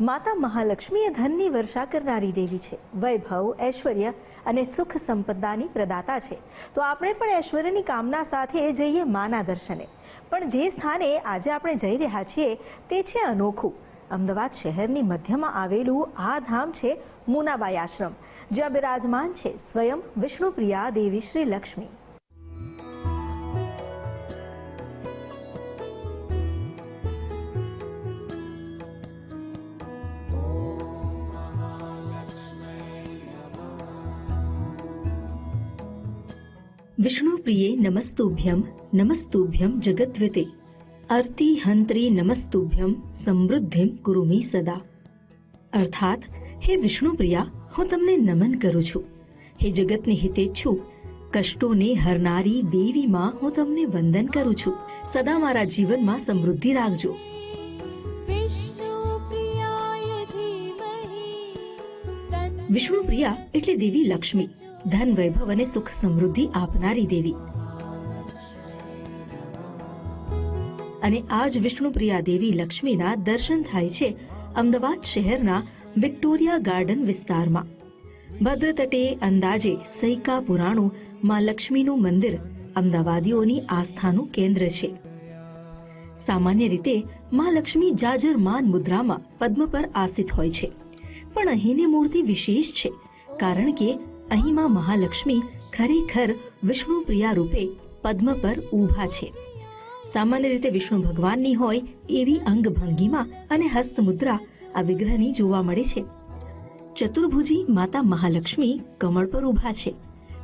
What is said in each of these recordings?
માતા મહાલક્ષ્મી એ ધનની વર્ષા કરનારી દેવી છે. વૈભવ, ઐશ્વર્ય અને સુખ સંપદાની પ્રદાતા છે. તો આપણે પણ ઐશ્વર્યની કામના સાથે જઈએ માના દર્શને. પણ જે સ્થાને આજે આપણે જઈ રહ્યા છીએ તે છે અનોખું. અમદાવાદ શહેરની મધ્યમાં આવેલું આ ધામ છે મુનાબાઈ આશ્રમ, જ્યાં બિરાજમાન છે સ્વયં વિષ્ણુપ્રિયા દેવી શ્રી લક્ષ્મી. વિષ્ણુપ્રિયે નમસ્તુભ્યમ નમસ્તુભ્યમ જગદ્વિતે અર્તિ હંત્રી નમસ્તુભ્યમ સમૃદ્ધિમ કુરુમી સદા. અર્થાત, હે વિષ્ણુપ્રિયા, હું તમને નમન કરું છું. હે જગતને હિતેચ્છુ, કષ્ટોને હરનારી દેવી માં, હું તમને વંદન કરું છું. સદા મારા જીવનમાં સમૃદ્ધિ રાખજો. વિષ્ણુપ્રિયા એટલે દેવી લક્ષ્મી, ધન, વૈભવ અને સુખ સમૃદ્ધિ આપનારી દેવી. અને આજ વિષ્ણુપ્રિયા દેવી લક્ષ્મીના દર્શન થાય છે અમદાવાદ શહેરના વિક્ટોરિયા ગાર્ડન વિસ્તારમાં. ભદ્ર તટે અંદાજે સૈકા પુરાણું માં લક્ષ્મીનું મંદિર અમદાવાદીઓની આસ્થાનું કેન્દ્ર છે. સામાન્ય રીતે માં લક્ષ્મી જાજરમાન મુદ્રામાં પદ્મ પર આસિત હોય છે, પણ અહીંની મૂર્તિ વિશેષ છે, કારણ કે અહીં માં મહાલક્ષ્મી ખરેખર વિષ્ણુપ્રિયા રૂપે પદ્મ પર ઊભા છે. સામાન્ય રીતે વિષ્ણુ ભગવાનની હોય એવી અંગભંગીમાં અને હસ્તમુદ્રા આ વિગ્રહની જોવા મળે છે. ચતુર્ભુજી માતા મહાલક્ષ્મી કમળ પર ઊભા છે.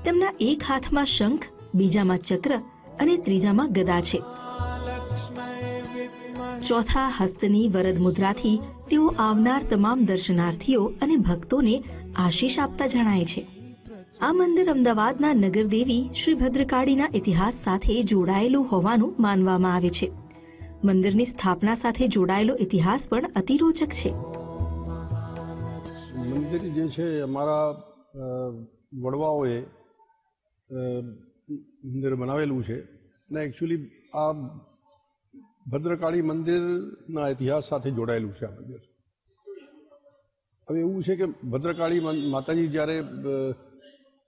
તેમના એક હાથમાં શંખ, બીજામાં ચક્ર અને ત્રીજામાં ગદા છે. ચોથા હસ્તની વરદ મુદ્રાથી તેઓ આવનાર તમામ દર્શનાર્થીઓ અને ભક્તોને આશીષ આપતા જણાય છે. આ મંદિર અમદાવાદના નગરદેવી શ્રી ભદ્રકાળીના ઇતિહાસ સાથે જોડાયેલું હોવાનું માનવામાં આવે છે. મંદિરની સ્થાપના સાથે જોડાયેલો ઇતિહાસ પણ અતિરોચક છે. મંદિર જે છે અમારા વડવાઓએ મંદિર બનાવેલું છે અને એકચ્યુઅલી આ ભદ્રકાળી મંદિરના ઇતિહાસ સાથે જોડાયેલું છે આ મંદિર. હવે એવું છે કે ભદ્રકાળી માતાજી જ્યારે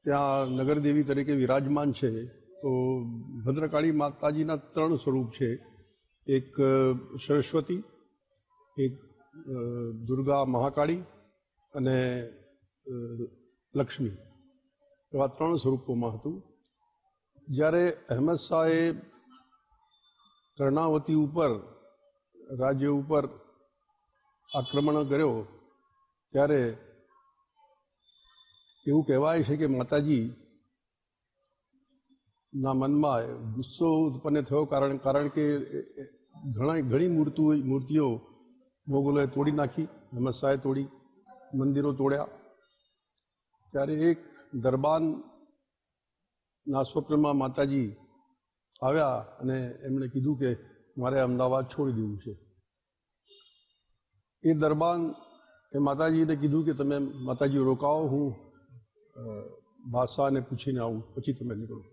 ત્યાં નગરદેવી તરીકે વિરાજમાન છે, તો ભદ્રકાળી માતાજીના 3 સ્વરૂપ છે. એક સરસ્વતી, એક દુર્ગા મહાકાળી અને લક્ષ્મી, એવા 3 સ્વરૂપોમાં હતું. જ્યારે અહેમદ શાહે કર્ણાવતી ઉપર, રાજ્ય ઉપર આક્રમણ કર્યો, ત્યારે એવું કહેવાય છે કે માતાજીના મનમાં ગુસ્સો ઉત્પન્ન થયો, કારણ કે ઘણી મૂર્તિઓ મોગલોએ તોડી નાખી, અહેમદ શાહે તોડી, મંદિરો તોડ્યા. ત્યારે એક દરબારના સ્વપ્નમાં માતાજી આવ્યા અને એમણે કીધું કે મારે અમદાવાદ છોડી દેવું છે. એ દરબાન એ માતાજીને કીધું કે તમે માતાજી રોકાઓ, હું બાદશાહને પૂછીને આવું, પછી તમે નીકળો.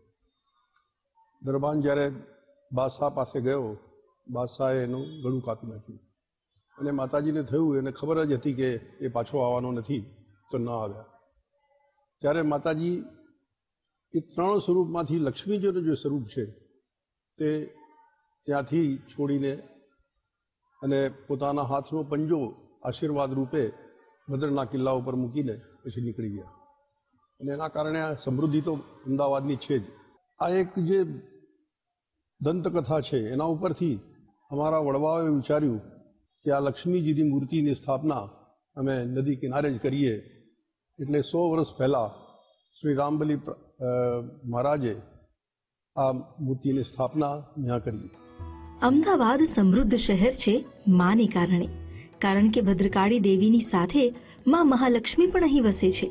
દરબાન જ્યારે બાદશાહ પાસે ગયો, બાદશાહે એનું ગળું કાપી નાખ્યું અને માતાજીને થયું, એને ખબર જ હતી કે એ પાછો આવવાનો નથી, તો ન આવ્યા. ત્યારે માતાજી એ 3 સ્વરૂપમાંથી લક્ષ્મીજીનું જે સ્વરૂપ છે તે ત્યાંથી છોડીને અને પોતાના હાથનો પંજો આશીર્વાદ રૂપે ભદ્રના કિલ્લા ઉપર મૂકીને પછી નીકળી ગયા. અને એના કારણે આ સમૃદ્ધિ તો અમદાવાદની છે જ. આ એક જે દંતકથા છે એના ઉપરથી અમારા વડવાઓએ વિચાર્યું કે આ લક્ષ્મીજીની મૂર્તિની સ્થાપના અમે નદી કિનારે જ કરીએ. એટલે 100 વર્ષ પહેલાં શ્રી રામબલી મહારાજે આ મૂર્તિની સ્થાપના ત્યાં કરી. અમદાવાદ સમૃદ્ધ શહેર છે માને કારણે, કારણ કે ભદ્રકાળી દેવીની સાથે માં મહાલક્ષ્મી પણ અહીં વસે છે.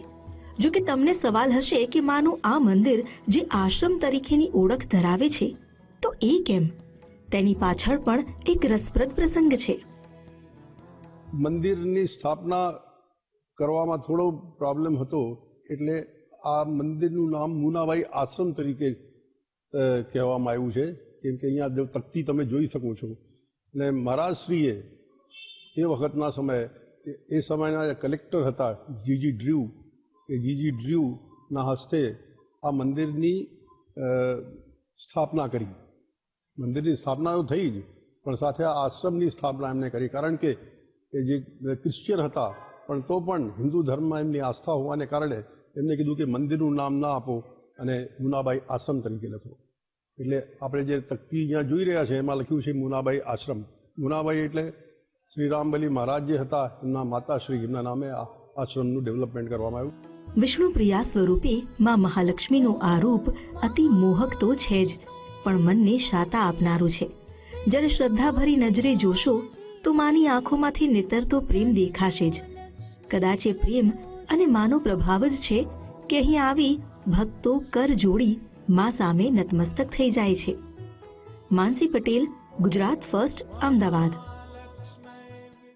જો કે તમને સવાલ હશે કે માનું આ મંદિર જે આશ્રમ તરીકેની ઓળખ ધરાવે છે, તો એ કેમ? તેની પાછળ પણ એક રસપ્રદ પ્રસંગ છે. મંદિરની સ્થાપના કરવામાં થોડો પ્રોબ્લેમ હતો, એટલે આ મંદિરનું નામ મુનાબાઈ આશ્રમ તરીકે કહેવામાં આવ્યું છે. કેમ કે અહીંયા જો તકતી તમે જોઈ શકો છો, અને મહારાજશ્રીએ એ વખતના સમયે એ સમયના જે કલેક્ટર હતા જીજી ડ્ર્યુ, એ જીજી ડ્ર્યુના હસ્તે આ મંદિરની સ્થાપના કરી. મંદિરની સ્થાપના તો થઈ જ, પણ સાથે આ આશ્રમની સ્થાપના એમને કરી, કારણ કે એ જે ક્રિશ્ચિયન હતા પણ તો પણ હિન્દુ ધર્મમાં એમની આસ્થા હોવાને કારણે એમને કીધું કે મંદિરનું નામ ના આપો અને મુનાબાઈ આશ્રમ તરીકે લખો. એટલે આપણે જે તકતી અહીંયા જોઈ રહ્યા છે એમાં લખ્યું છે મુનાબાઈ આશ્રમ. મુનાબાઈ એટલે શ્રી રામબલી મહારાજ જે હતા એમના માતાશ્રી, એમના નામે આ આશ્રમનું ડેવલપમેન્ટ કરવામાં આવ્યું. વિષ્ણુપ્રિયા સ્વરૂપે માં મહાલક્ષ્મીનું આ રૂપ અતિ મોહક તો છે જ, પણ મનને શાતા આપનારું છે. જ્યારે શ્રદ્ધાભરી નજરે જોશો તો માની આંખોમાંથી નીતરતો પ્રેમ દેખાશે જ. કદાચ એ પ્રેમ અને માનો પ્રભાવ જ છે કે અહીં આવી ભક્તો કર જોડી માં સામે નતમસ્તક થઈ જાય છે. માનસી પટેલ, ગુજરાત ફર્સ્ટ, અમદાવાદ.